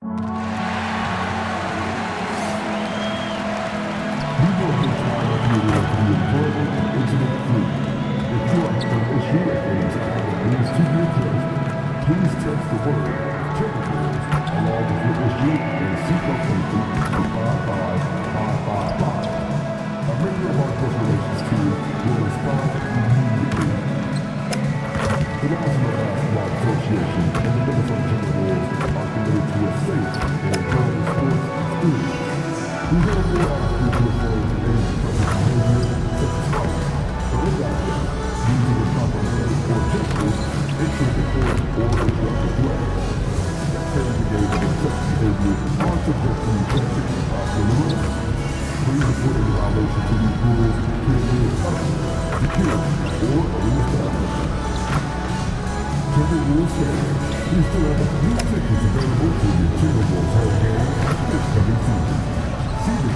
We will continue to be employable incident-free. If you are having an issue at any time that needs to be addressed, please text the word "Timberwolves" along with your issue and seek location to 55555. A member of our Press Relations team will respond immediately. The National Basketball Association and the Minnesota Timberwolves are committed to a safe and enjoyable sports experience. We therefore ask you to refrain from any expressive behavior such as fights, throwing objects, using improper words or gestures, entering the court, or interrupting play. Fans engaged in such behavior are subject to rejection after the rules. Please report any violation to these rules to the nearest officer, security, or arena staff. Timberwolves fans, we still have a few tickets available for your Timberwolves home game this coming season. See the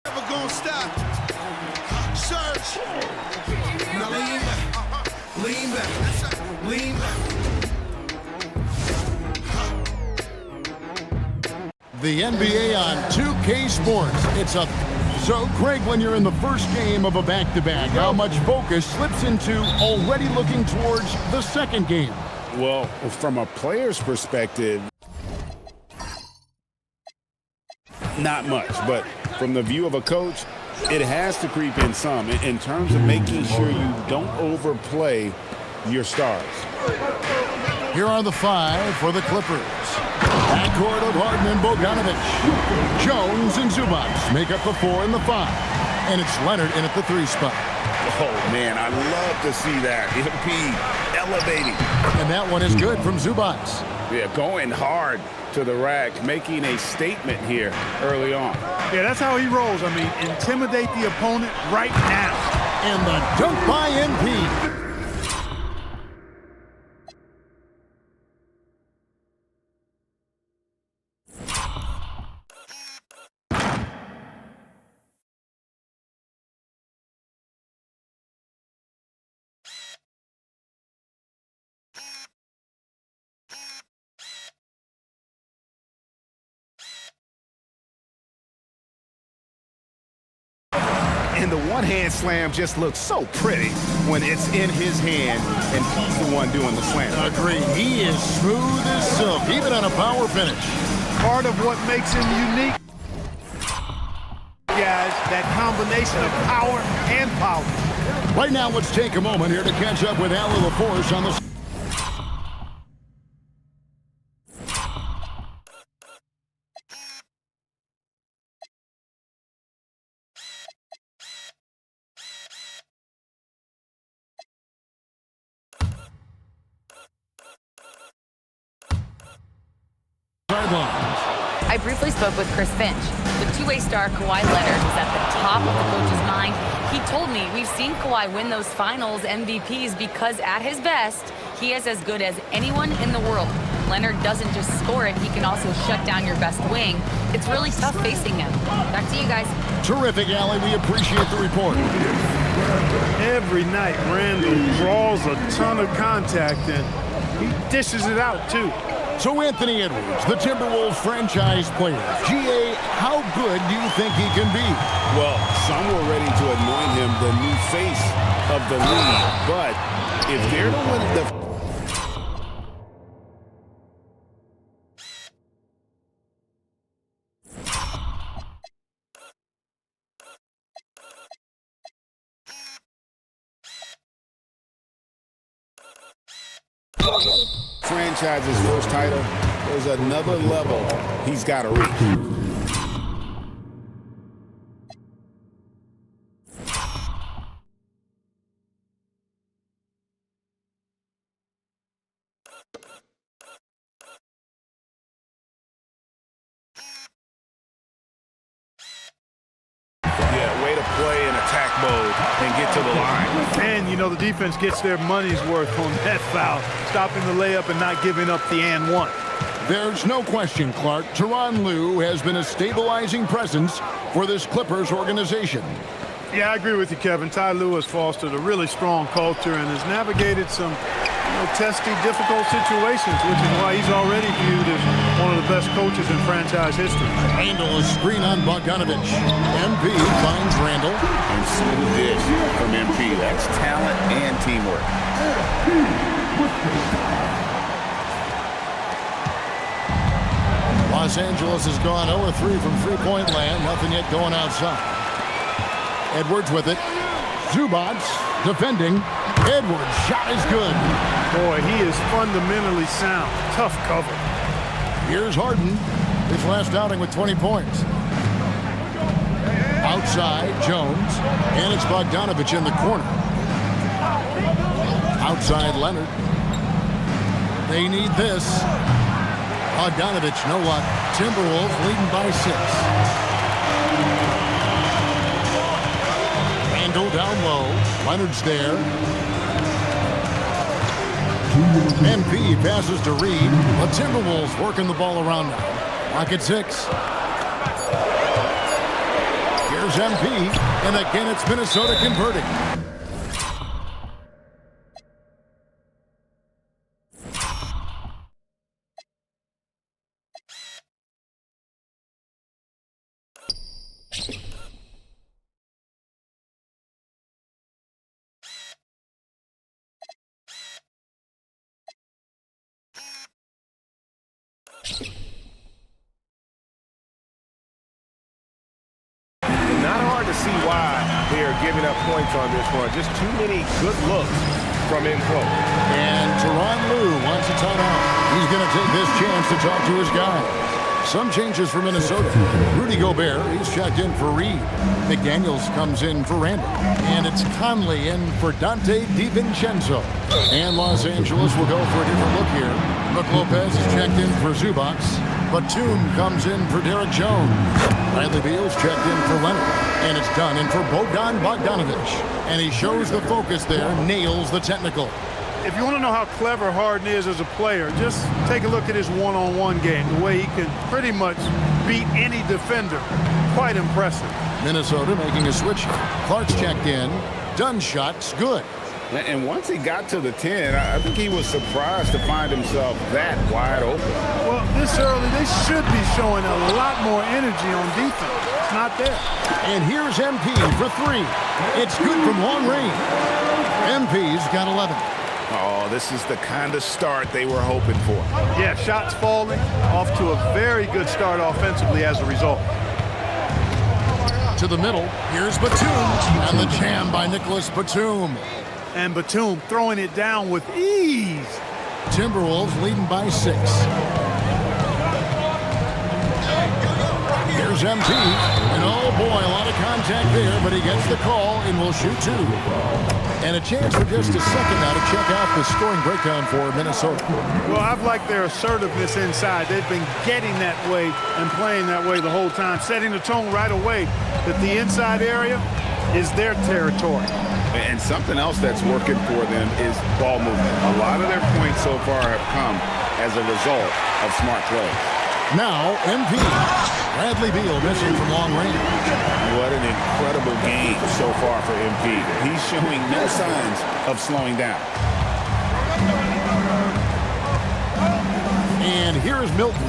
Never gonna stop. Surge. Now lean back. Lean back. Lean back. The NBA on 2K Sports. It's a... So, Craig, when you're in the first game of a back-to-back, how much focus slips into already looking towards the second game? Well, from a player's perspective, not much, but from the view of a coach, it has to creep in some in terms of making sure you don't overplay your stars. Here are the five for the Clippers. Backcourt of Harden and Bogdanovic. Jones and Zubac make up the 4 and the 5. And it's Leonard in at the 3 spot. Oh, man, I love to see that. MP elevating. And that one is good from Zubac. Yeah, going hard to the rack, making a statement here early on. Yeah, that's how he rolls. I mean, intimidate the opponent right now. And the dunk by MP. And the one-hand slam just looks so pretty when it's in his hand and he's the one doing the slam. Agreed. He is smooth as silk, even on a power finish. Part of what makes him unique, guys, that combination of power and power. Right now, let's take a moment here to catch up with Allie LaForce on the... I briefly spoke with Chris Finch. The two-way star Kawhi Leonard was at the top of the coach's mind. He told me we've seen Kawhi win those finals MVPs because at his best, he is as good as anyone in the world. Leonard doesn't just score it, he can also shut down your best wing. It's really tough facing him. Back to you guys. Terrific, Allie. We appreciate the report. Every night, Randall draws a ton of contact and he dishes it out too. So Anthony Edwards, the Timberwolves franchise player. GA, how good do you think he can be? Well, some were ready to anoint him the new face of the league, but if they're to win the... franchise's first title, there's another level he's got to reach. Yeah, mode and get to the line. And, you know, the defense gets their money's worth on that foul, stopping the layup and not giving up the and one. There's no question, Clark. Tyronn Lue has been a stabilizing presence for this Clippers organization. Yeah, I agree with you, Kevin. Ty Lue has fostered a really strong culture and has navigated some testy, difficult situations, which is why he's already viewed as one of the best coaches in franchise history. Randall, a screen on Bogdanovich. MP finds Randall. And smooth dish from MP. That's talent and teamwork. Los Angeles has gone 0-3 from three-point land. Nothing yet going outside. Edwards with it. Zubac defending. Edwards' shot is good. Boy, he is fundamentally sound. Tough cover. Here's Harden. His last outing with 20 points. Outside, Jones. And it's Bogdanovich in the corner. Outside, Leonard. They need this. Bogdanovich, no luck. Timberwolves leading by 6. Randall down low. Leonard's there. MP passes to Reed. The Timberwolves working the ball around now. Lock at 6. Here's MP. And again, it's Minnesota converting. Not hard to see why they are giving up points on this one. Just too many good looks from in close. And Tyronn Lue wants a timeout. He's going to take this chance to talk to his guy. Some changes for Minnesota. Rudy Gobert, he's checked in for Reed. McDaniels comes in for Randall. And it's Conley in for Dante DiVincenzo. And Los Angeles will go for a different look here. Brook Lopez is checked in for Zubac. Batum comes in for Derek Jones. Bradley Beal's checked in for Leonard. And it's done in for Bogdan Bogdanovich. And he shows the focus there, nails the technical. If you want to know how clever Harden is as a player, just take a look at his one-on-one game, the way he can pretty much beat any defender. Quite impressive. Minnesota making a switch. Clark's checked in. Dunn's shot's good. And once he got to the 10, I think he was surprised to find himself that wide open. Well, this early, they should be showing a lot more energy on defense. It's not there. And here's MP for 3. It's good from long range. MP's got 11. Oh, this is the kind of start they were hoping for. Yeah, shots falling, off to a very good start offensively as a result. To the middle, here's Batum. And the jam by Nicholas Batum. And Batum throwing it down with ease. Timberwolves leading by 6. Here's MP. And oh boy, a lot of contact there, but he gets the call and will shoot 2. And a chance for just a second now to check out the scoring breakdown for Minnesota. Well, I've liked their assertiveness inside. They've been getting that way and playing that way the whole time, setting the tone right away that the inside area is their territory. And something else that's working for them is ball movement. A lot of their points so far have come as a result of smart play. Now, MP. Bradley Beal missing from long range. What an incredible game so far for MP. He's showing no signs of slowing down. And here's Milton.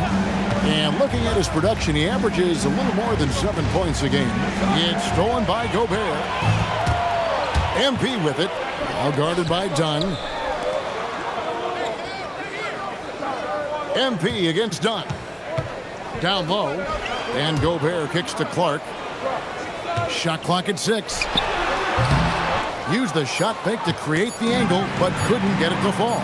And looking at his production, he averages a little more than 7 points a game. It's stolen by Gobert. MP with it. All guarded by Dunn. MP against Dunn. Down low. And Gobert kicks to Clark. Shot clock at 6. Used the shot fake to create the angle, but couldn't get it to fall.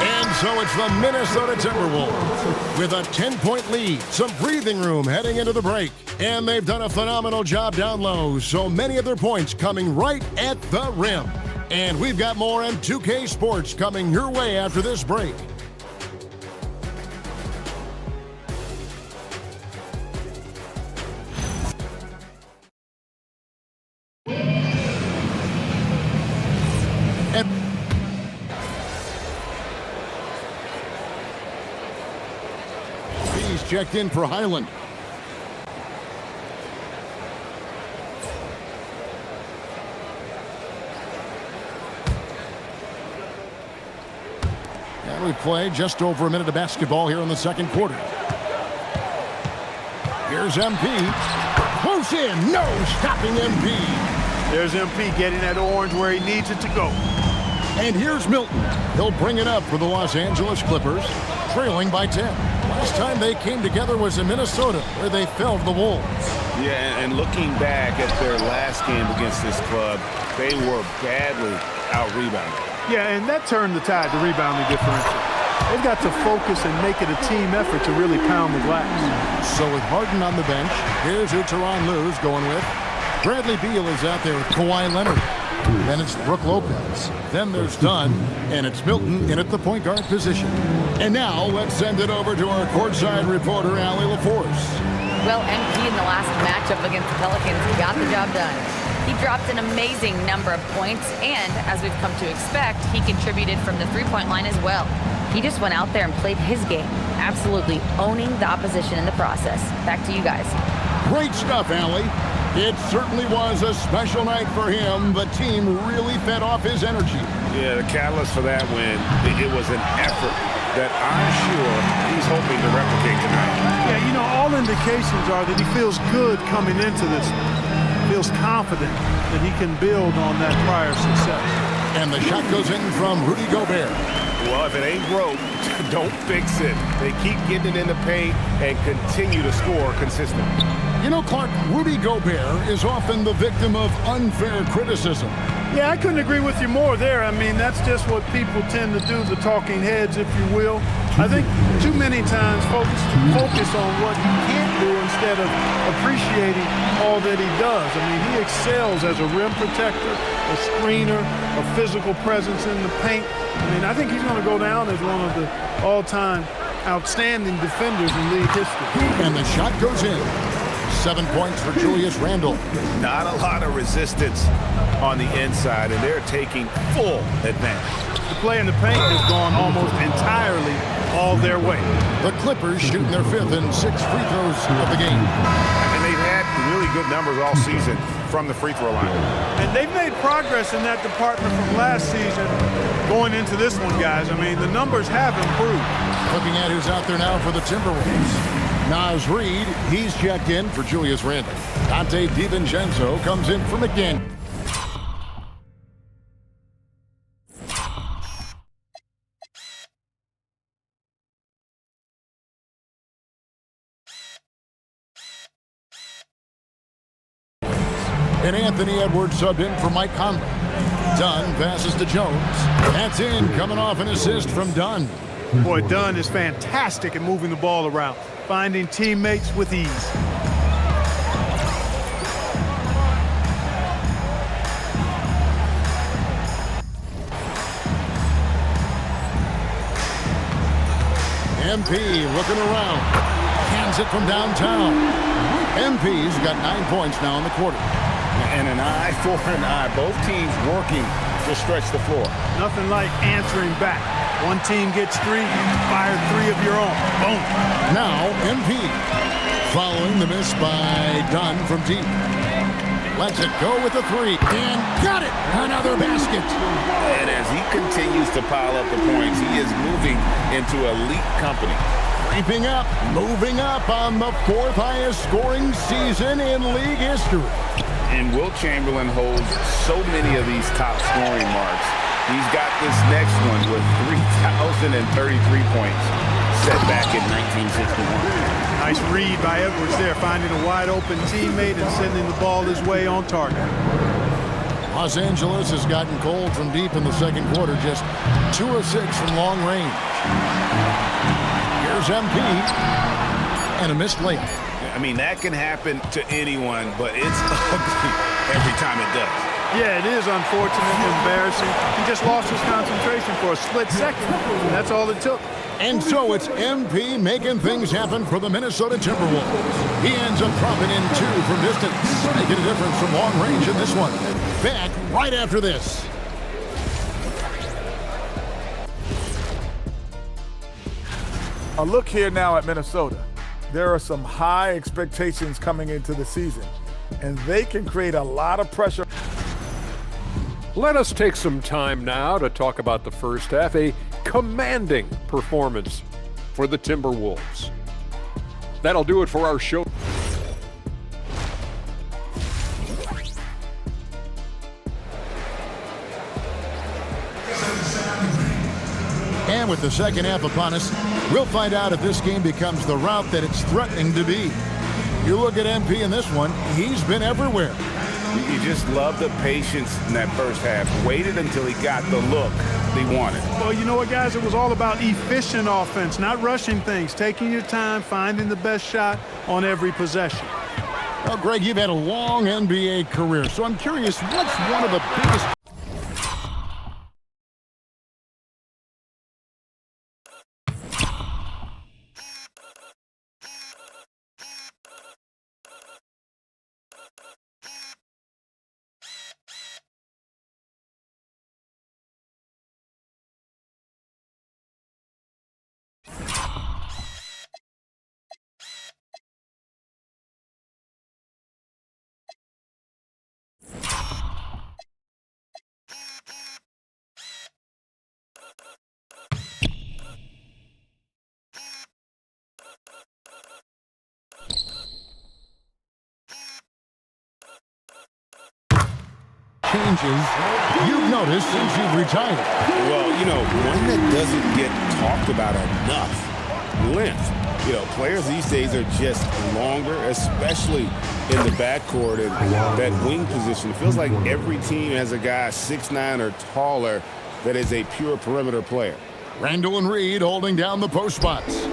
And so it's the Minnesota Timberwolves with a 10-point lead. Some breathing room heading into the break. And they've done a phenomenal job down low. So many of their points coming right at the rim. And we've got more on 2K Sports coming your way after this break. He's checked in for Highland. And we play just over a minute of basketball here in the second quarter. Here's MP. Close in. No stopping MP. There's MP getting that orange where he needs it to go. And here's Milton. He'll bring it up for the Los Angeles Clippers, trailing by 10. Last time they came together was in Minnesota, where they fell to the Wolves. Yeah, and looking back at their last game against this club, they were badly out-rebounded. Yeah, and that turned the tide, the rebounding differential. They've got to focus and make it a team effort to really pound the glass. So with Harden on the bench, here's who Tyronn Lue's going with. Bradley Beal is out there with Kawhi Leonard. Then it's Brook Lopez. Then there's Dunn, and it's Milton in at the point guard position. And now let's send it over to our courtside reporter, Allie LaForce. Well, MP in the last matchup against the Pelicans got the job done. He dropped an amazing number of points, and as we've come to expect, he contributed from the three-point line as well. He just went out there and played his game, absolutely owning the opposition in the process. Back to you guys. Great stuff, Allie. It certainly was a special night for him. The team really fed off his energy. Yeah, the catalyst for that win, it was an effort that I'm sure he's hoping to replicate tonight. Yeah, you know, all indications are that he feels good coming into this. Feels confident that he can build on that prior success. And the shot goes in from Rudy Gobert. Well, if it ain't broke, don't fix it. They keep getting it in the paint and continue to score consistently. You know, Clark, Rudy Gobert is often the victim of unfair criticism. Yeah, I couldn't agree with you more there. I mean, that's just what people tend to do, the talking heads, if you will. I think too many times folks focus on what he can't do instead of appreciating all that he does. I mean, he excels as a rim protector, a screener, a physical presence in the paint. I mean, I think he's going to go down as one of the all-time outstanding defenders in league history. And the shot goes in. 7 points for Julius Randle. Not a lot of resistance on the inside, and they're taking full advantage. The play in the paint has gone almost entirely all their way. The Clippers shooting their 5th and 6th free throws of the game. And they've had really good numbers all season from the free throw line. And they've made progress in that department from last season going into this one, guys. I mean, the numbers have improved. Looking at who's out there now for the Timberwolves. Naz Reid, he's checked in for Julius Randle. Dante DiVincenzo comes in for McDaniel. And Anthony Edwards subbed in for Mike Conley. Dunn passes to Jones. That's in, coming off an assist from Dunn. Boy, Dunn is fantastic at moving the ball around, finding teammates with ease. MP looking around. Hands it from downtown. MP's got 9 points now in the quarter. And an eye for an eye. Both teams working to stretch the floor. Nothing like answering back. One team gets 3, fire 3 of your own. Boom. Now MP following the miss by Dunn from deep. Lets it go with the 3 and got it. Another basket. And as he continues to pile up the points, he is moving into elite company. Creeping up, moving up on the 4th highest scoring season in league history. And Wilt Chamberlain holds so many of these top scoring marks. He's got this next one with 3,033 points set back in 1961. Nice read by Edwards there, finding a wide open teammate and sending the ball his way on target. Los Angeles has gotten cold from deep in the second quarter, just 2 of 6 from long range. Here's MP and a missed layup. I mean, that can happen to anyone, but it's ugly every time it does. Yeah, it is unfortunate and embarrassing. He just lost his concentration for a split second, and that's all it took. And so it's MP making things happen for the Minnesota Timberwolves. He ends up dropping in 2 from distance, making a difference from long range in this one. Back right after this. A look here now at Minnesota. There are some high expectations coming into the season, and they can create a lot of pressure. Let us take some time now to talk about the first half, a commanding performance for the Timberwolves. That'll do it for our show. And with the second half upon us, we'll find out if this game becomes the route that it's threatening to be. You look at MP in this one, he's been everywhere. You just love the patience in that first half. Waited until he got the look he wanted. Well, you know what, guys? It was all about efficient offense, not rushing things, taking your time, finding the best shot on every possession. Well, Greg, you've had a long NBA career, so I'm curious, what's one of the biggest... changes you've noticed since you've retired? Well, you know, one that doesn't get talked about enough, length. You know, players these days are just longer, especially in the backcourt and that wing position. It feels like every team has a guy 6'9" or taller that is a pure perimeter player. Randall and Reed holding down the post spots.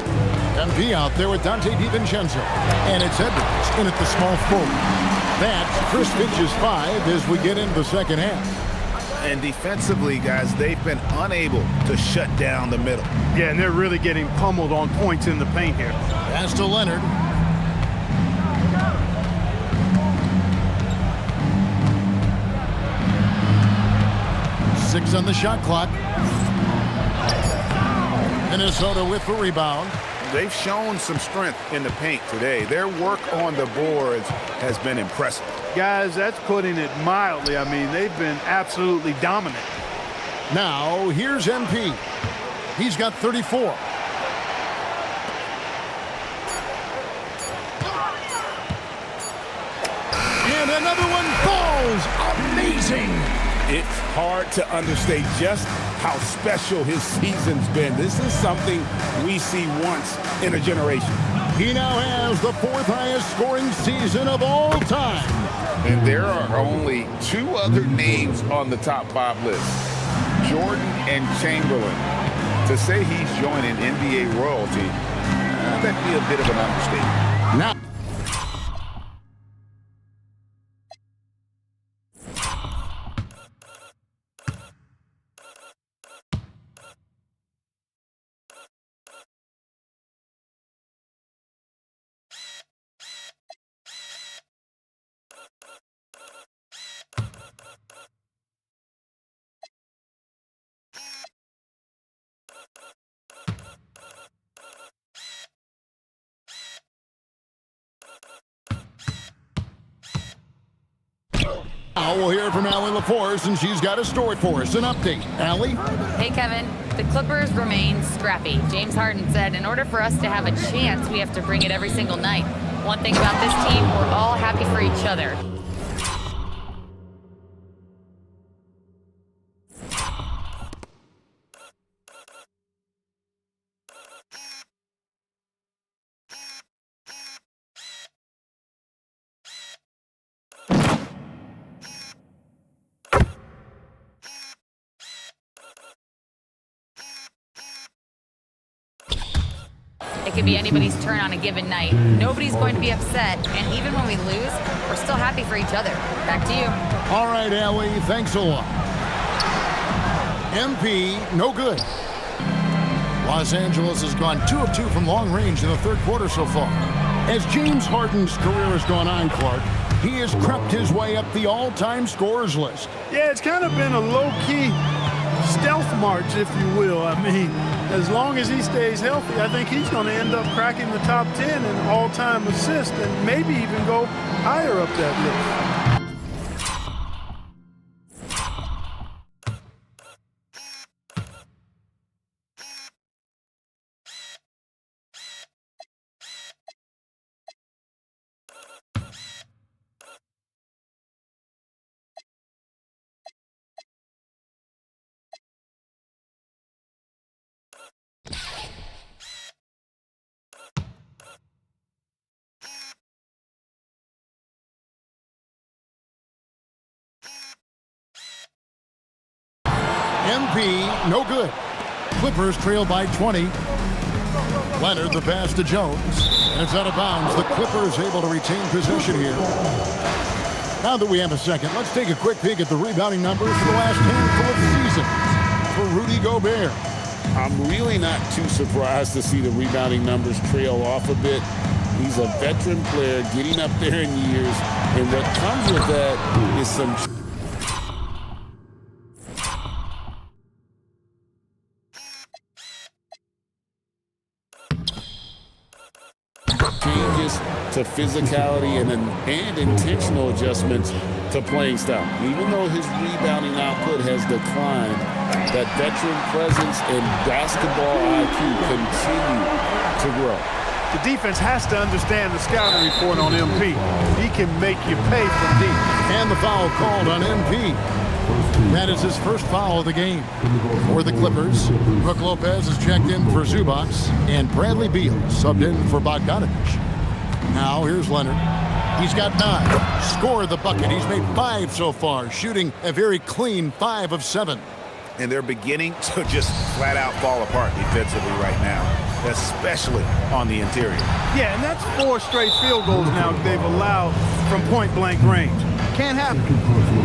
MP out there with Dante DiVincenzo. And it's Edwards in at the small forward. That's Chris Finch's 5 as we get into the second half. And defensively, guys, they've been unable to shut down the middle. Yeah, and they're really getting pummeled on points in the paint here. Pass to Leonard. Six on the shot clock. Minnesota with the rebound. They've shown some strength in the paint today. Their work on the boards has been impressive. Guys, that's putting it mildly. I mean, they've been absolutely dominant. Now, here's MP. He's got 34. And another one falls. Amazing. It's hard to understate just how special his season's been. This is something we see once in a generation. He now has the 4th highest scoring season of all time. And there are only 2 other names on the top 5 list, Jordan and Chamberlain. To say he's joining NBA royalty, that'd be a bit of an understatement. Now, we'll hear from Allie LaForce, and she's got a story for us. An update. Allie? Hey, Kevin. The Clippers remain scrappy. James Harden said, in order for us to have a chance, we have to bring it every single night. One thing about this team, we're all happy for each other. It could be anybody's turn on a given night. Nobody's going to be upset, and even when we lose, we're still happy for each other. Back to you. All right, Allie, thanks a lot. MP, no good. Los Angeles has gone 2 of 2 from long range in the third quarter so far. As James Harden's career has gone on, Clark, he has crept his way up the all-time scorers list. Yeah, it's kind of been a low-key stealth march, if you will. I mean, as long as he stays healthy, I think he's going to end up cracking the top 10 in all-time assists and maybe even go higher up that list. MP, no good. Clippers trail by 20. Leonard, the pass to Jones, and it's out of bounds. The Clippers able to retain possession here. Now that we have a second, let's take a quick peek at the rebounding numbers for the last handful of seasons for Rudy Gobert. I'm really not too surprised to see the rebounding numbers trail off a bit. He's a veteran player getting up there in years, and what comes with that is some changes to physicality and intentional adjustments to playing style. Even though his rebounding output has declined, that veteran presence and basketball IQ continue to grow. The defense has to understand the scouting report on MP. He can make you pay from deep. And the foul called on MP. That is his first foul of the game. For the Clippers, Brook Lopez is checked in for Zubac, and Bradley Beal subbed in for Bogdanovic. Now here's Leonard. He's got 9. Scored the bucket. He's made 5 so far, shooting a very clean 5 of 7. And they're beginning to just flat out fall apart defensively right now, especially on the interior. Yeah, and that's 4 straight field goals now they've allowed from point-blank range. Can't happen.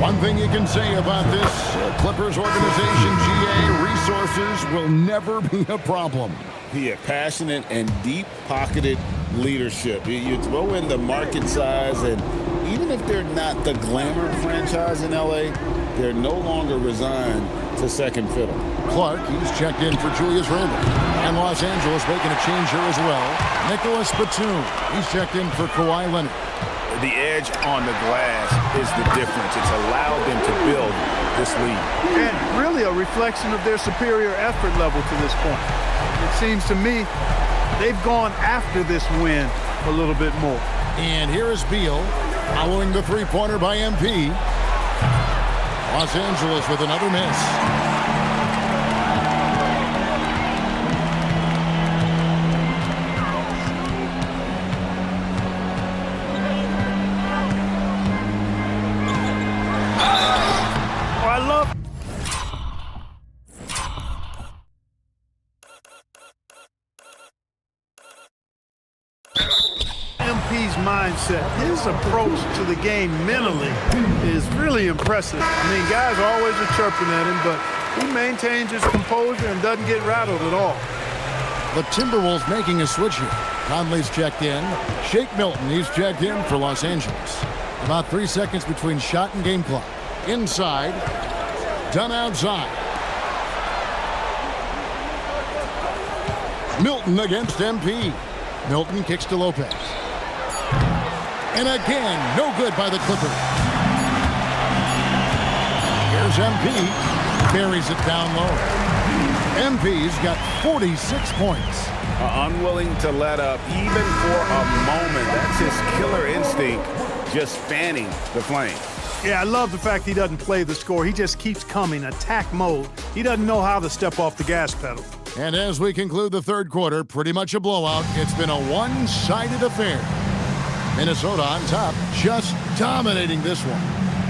One thing you can say about this Clippers organization, GA, resources will never be a problem. Yeah, passionate and deep-pocketed leadership. You throw in the market size, and even if they're not the glamour franchise in LA, they're no longer resigned to second fiddle. Clark, he's checked in for Julius Randle. And Los Angeles making a change here as well. Nicholas Batum, he's checked in for Kawhi Leonard. The edge on the glass is the difference. It's allowed them to build this lead. And really a reflection of their superior effort level to this point. It seems to me they've gone after this win a little bit more. And here is Beal following the three-pointer by MP. Los Angeles with another miss. Mindset. His approach to the game mentally is really impressive. I mean, guys always are chirping at him, but he maintains his composure and doesn't get rattled at all. The Timberwolves making a switch here. Conley's checked in. Shake Milton, he's checked in for Los Angeles. About 3 seconds between shot and game clock. Inside, done outside. Milton against MP. Milton kicks to Lopez. And again, no good by the Clippers. Here's MP. Buries it down low. MP's got 46 points. Unwilling to let up even for a moment. That's his killer instinct, just fanning the flame. Yeah, I love the fact he doesn't play the score. He just keeps coming, attack mode. He doesn't know how to step off the gas pedal. And as we conclude the third quarter, pretty much a blowout. It's been a one-sided affair. Minnesota on top, just dominating this one.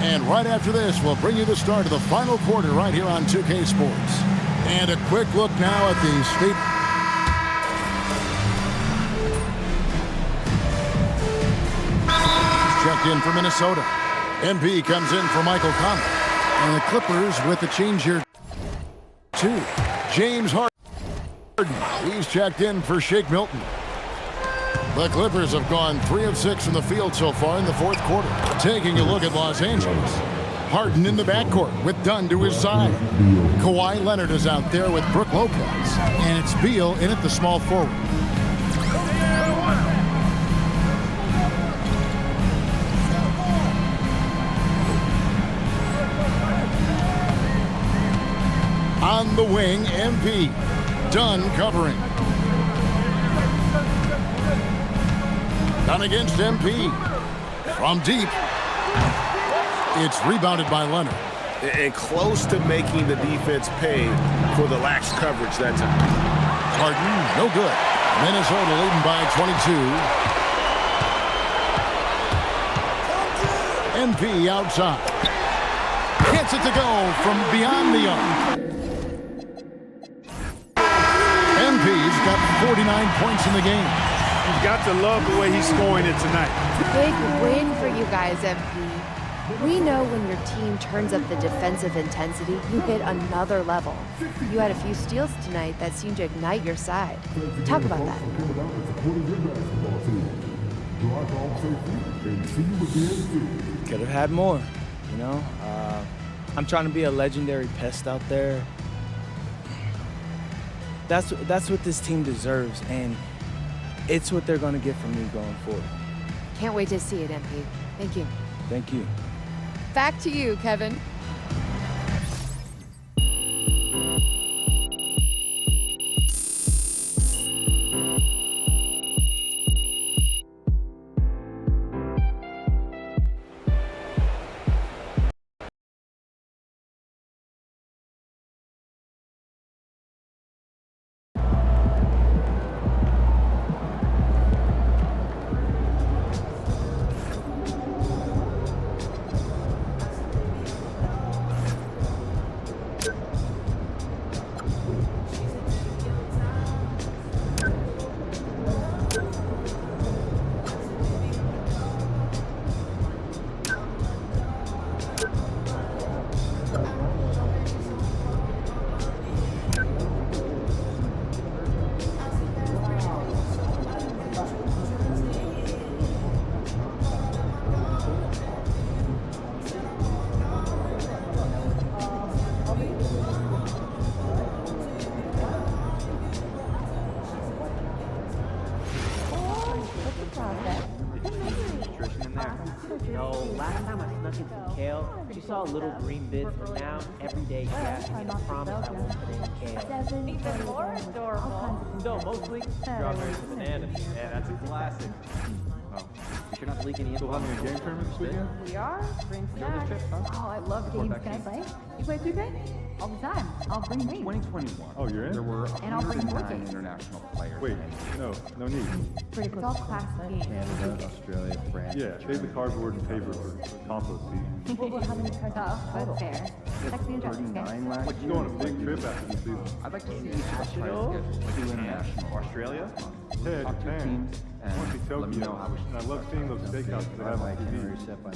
And right after this, we'll bring you the start of the final quarter right here on 2K Sports. And a quick look now at the state. Checked in for Minnesota. MP comes in for Michael Conley. And the Clippers with the change here, too. James Harden. He's checked in for Shake Milton. The Clippers have gone 3 of 6 from the field so far in the fourth quarter. Taking a look at Los Angeles. Harden in the backcourt with Dunn to his side. Kawhi Leonard is out there with Brook Lopez. And it's Beal in at the small forward. On the wing, MP. Dunn covering. Dunn against MP. From deep. It's rebounded by Leonard. And close to making the defense pay for the lax coverage that time. Harden, no good. Minnesota leading by 22. MP outside. Gets it to go from beyond the arc. MP's got 49 points in the game. You've got to love the way he's scoring it tonight. Big win for you guys, MP. We know when your team turns up the defensive intensity, you hit another level. You had a few steals tonight that seemed to ignite your side. Talk about that. Could have had more, you know? I'm trying to be a legendary pest out there. That's what this team deserves, and it's what they're going to get from me going forward. Can't wait to see it, MP. Thank you. Thank you. Back to you, Kevin. You saw a little green bit for now. Every day, yeah, I promise I won't put in kale. Even more adorable. No, mostly strawberries and bananas. Yeah, that's a classic. Oh, you're not leaking any. Still having a game tournament this weekend? We are. Bring snacks. Oh, I love games. Can I play? You play 2K? All the time. I'll bring me. 2021. Oh, you're in? There were And I'll bring 109 international players. Wait, no need. Pretty cool. It's all classic games. Canada, Australia, France. Yeah, save the cardboard and paper for compost seed. Well, how many cards off? That's fair. Text me in chat, okay? 39 last Like, you go on a big trip after the season. I'd like to see each of us try to get like two international. Australia? Yeah, Top two Japan. teams. I want to see Let me know Tokyo. how we should. And I love seeing those steakhouses they have on my TV. itinerary set by